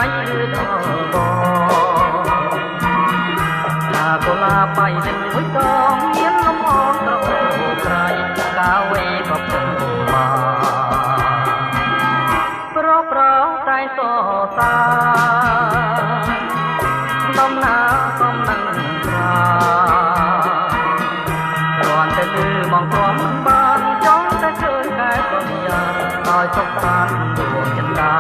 ឬដល់បងថាកូឡាបៃនឹងមួយដងមានលំអងត្រអូក្រៃកាវេក៏ព្រឹងមកប្រតែសរសាដំណាកំនឹងប្រាគ្រាន់តែលឺមកព្រមមិនបានចង់តែឃើញខែបញ្ញាឲ្យសុខសាន្តដួងចិន្តា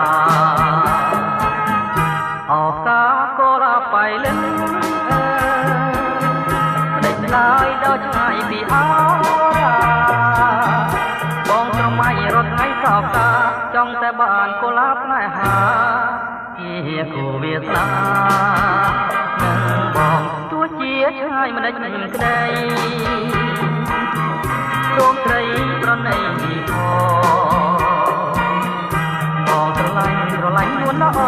អោកាកូឡាបៃលិនដេកឡើយដល់ឆ្ងាយពីអរាបងស្រមៃរត់ថ្ងៃសោកាចង់តែបានកូឡាផ្នែហាជាគូវាសនានឹងបងទោះជាឆ្ងាយមិនដេចមិនក្តីសូមត្រីប្រណីផងបងស្រឡាញ់នួនល្អ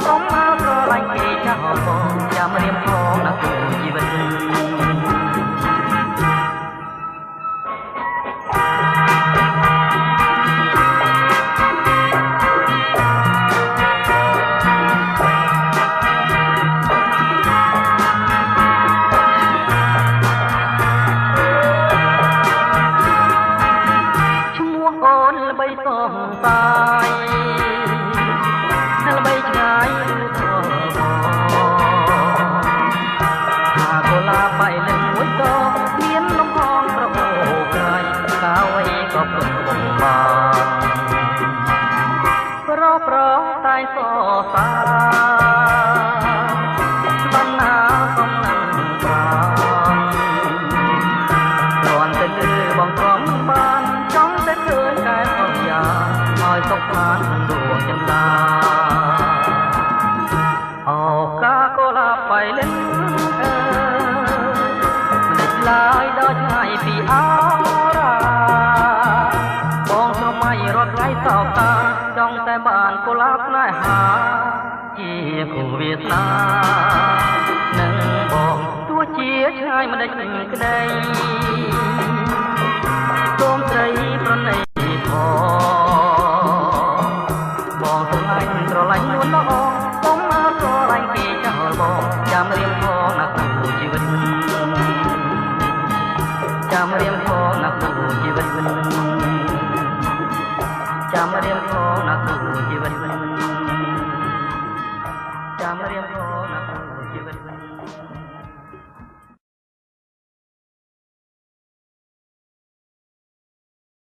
សូមមកស្រឡាញ់គេចាស់បងចាំរៀមផងដល់គូជីវិតបីសងសាយល្បីឆ្ងាយថាកូឡាបៃលិនមួយតមានលំអងប្រអូក្រៃកាវអីក៏ព្រឹងបំបានប្រតែសរសាដំណាកំនឹងប្រាគ្រាន់តែលឺបងព្រមមិនបានចង់តែឃើញកែបញ្ញាឲ្យសុខសាន្តដួងចិន្តាអូកាកូឡាបៃលិនមិនដេចឡើយដល់ឆ្ងាយពីអរាបងស្រមៃរត់ថ្ងៃសោកាចង់តែបានកូឡាផ្នែហាជាគូវាសនានឹងបងទោះជាឆ្ងាយមិនដេចក្តីសូមត្រីប្រណីបងស្រឡាញ់នួនល្អសូមមកស្រឡាញ់គេចោលបងចាំរៀមផងណាគូជីវិតចាំរៀមផងណាគូជីវិតចាំរៀមផងណាគូជីវិតចាំរៀមផង